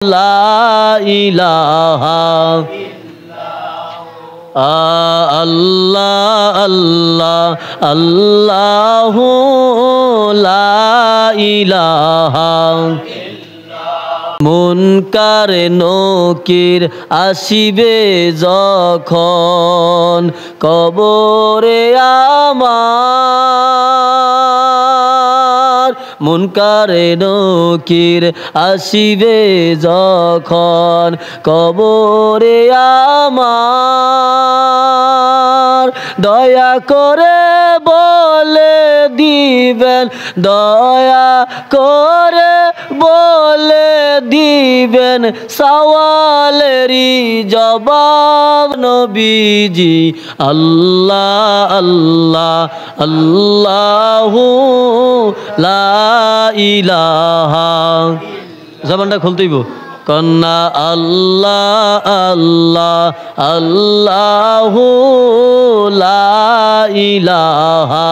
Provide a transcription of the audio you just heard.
لا إله الله الله الله لا إله মুনকার নকির আসিবে যখন কবরে আমার মুনকার নকির আসিবে যখন কবরে আমার দয়া করে বলে দিবেন দয়া করে বলে দিবেন সওয়ালেরই জবাব নবীজি আল্লাহ আল্লাহ আল্লাহু লা ইলাহা জবানটা খুলতেইব কন্না আল্লাহ আল্লাহ আল্লাহু লা ইলাহা